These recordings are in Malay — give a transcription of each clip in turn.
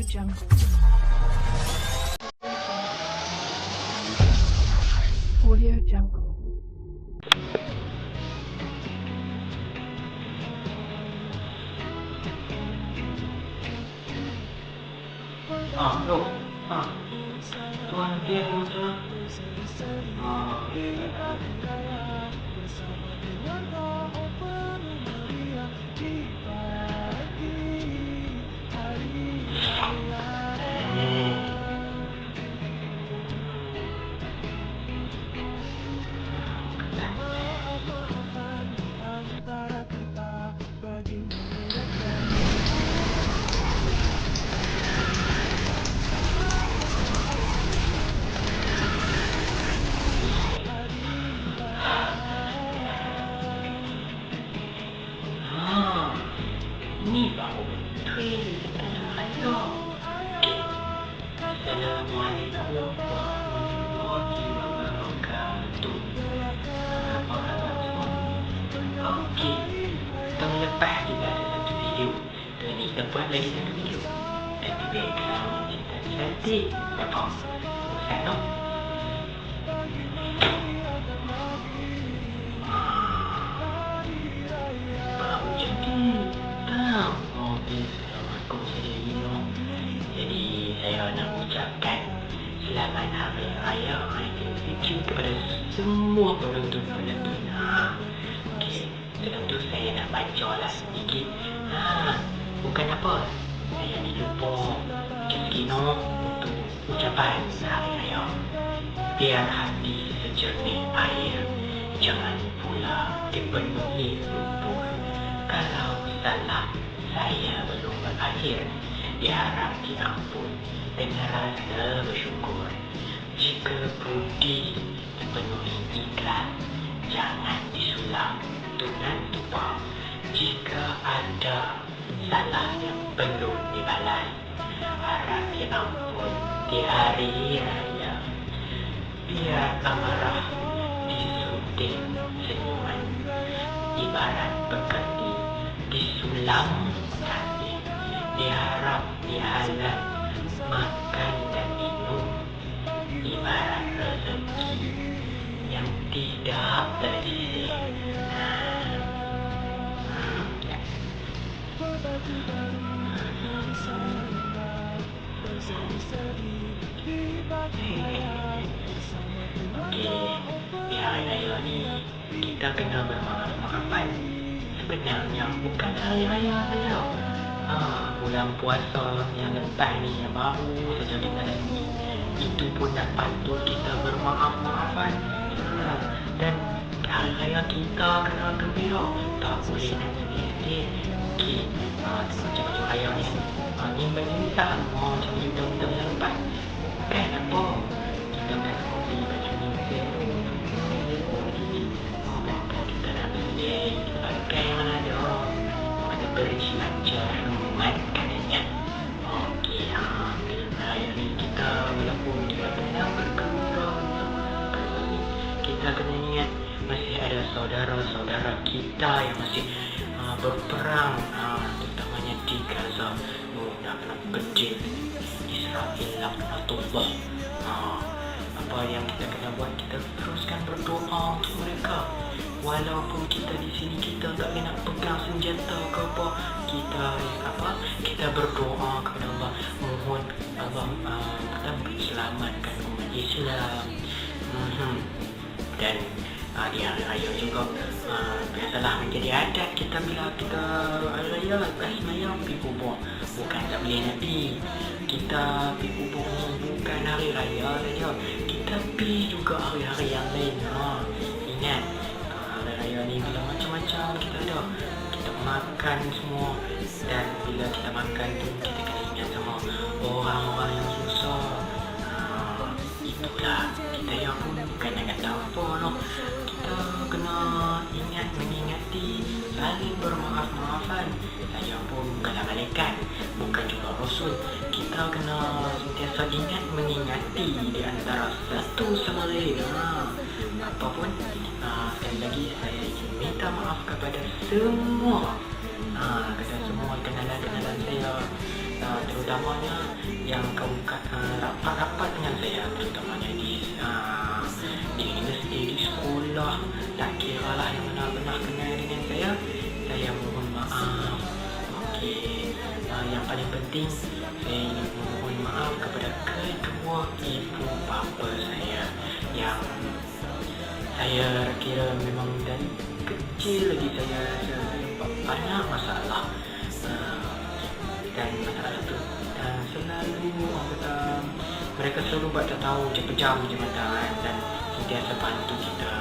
Jungle. Audio Jungle. Loh, tuan dia macam ni baru betul tanah raya. Assalamualaikum warahmatullahi wabarakatuh. Okey, tahun lepas kita ada satu video. Tahun ni kita buat lagi satu video. Tapi background cerita cantik. Apa? Bosan tak? Baru cantik. Tahu? Okey, Assalamualaikum saya Ino. Jadi saya nak ucapkan selamat hari raya Aidilfitri kepada semua penonton-penonton. Okey, sebelum tu saya nak baca lah sedikit. Bukan apa, saya ni lupa Keskino untuk ucapan hari raya. Biar hati sejernih air, jangan pula dipenuhi lumpur. Kalau salah saya belum berakhir, diharap diampun dengan rasa bersyukur. Jika budi dipenuhi ikhlas, jangan disulam dengan tumpah. Jika ada salah yang belum dibalas, harap diampun di hari raya. Biar amarah disunting senyuman, ibarat pekerti disulam kasih. Diharap dihalal makan dan minum, ibarat rezeki yang tidak tersisih. Okey, di hari raya ni kita kena bermaaf-maafan. Sebenarnya bukan hari raya saja. Bulan puasa yang lepas ni yang baru saja kita lalui, itu pun dah patut kita bermaaf-maafan. Dan hari raya kita kena gembira, tak boleh nak sedih-sedih. Okey, tengok baju raya ni. Ni baju ni tak macam kita yang lepas. Bukan apa, kita dah beli baju ni baru. Bukan kita nak beli, kita pakai yang mana ada. Kita berjimat cermat katanya. Okey, raya ni kita walaupun kita tenang bergembira, kita kena ingat masih ada saudara-saudara kita yang masih berperang, terutamanya di Gaza. Nak pedih Israel laknatullah. Apa yang kita kena buat, kita teruskan berdoa untuk mereka. Walaupun kita di sini kita tak kena pegang senjata ke apa, kita berdoa kepada Allah, mohon Allah kita selamatkan umat Islam. Dan di hari raya juga biasalah menjadi adat kita bila kita hari raya lepas semayang pergi kubur. Bukan tak boleh nak pergi, kita pergi kubur bukan hari raya saja, kita pergi juga hari-hari yang lain. Ingat, hari raya ni bila macam-macam kita ada, kita makan semua. Dan bila kita makan tu kita kena ingat sama orang-orang yang susah. Itulah kita yang pun bukan nak kata apa noh. Kita kena ingat mengingati, saling bermaaf-maafan. Saya pun bukanlah malaikat, bukan juga rasul. Kita kena sentiasa ingat mengingati di antara satu sama lain. Apapun, sekali lagi saya ingin minta maaf kepada semua kepada semua kenalan-kenalan saya terutamanya yang rapat-rapat dengan saya, terutamanya di universiti, di sekolah, tak kira lah yang mana pernah kenal dengan saya mohon maaf. Okey, yang paling penting saya ingin mohon maaf kepada kedua ibu bapa saya yang saya kira memang dari kecil lagi saya buat banyak masalah, dan masalah itu selalu orang kata mereka selalu buat tak tahu je pejam je mata dan sentiasa bantu kita,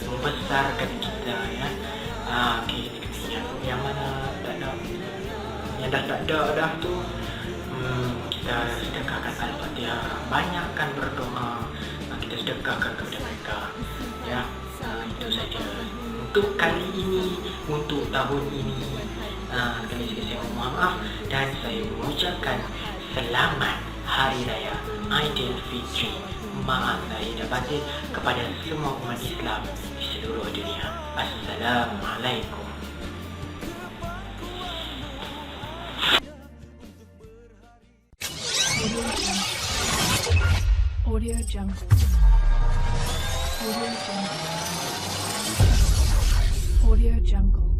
membesarkan kita ya. Okey, yang mana tak ada, yang dah tak ada tu, kita sedekahkan Al-Fatihah, banyakkan berdoa, kita sedekahkan kepada mereka ya. Itu saja untuk kali ini, untuk tahun ini. Sekali lagi saya mohon maaf dan saya mengucapkan selamat Hari Raya Aidilfitri. Maaf lahir dan batin kepada semua umat Islam di seluruh dunia. Assalamualaikum. Audio Jungle. Audio Jungle. Audio Jungle.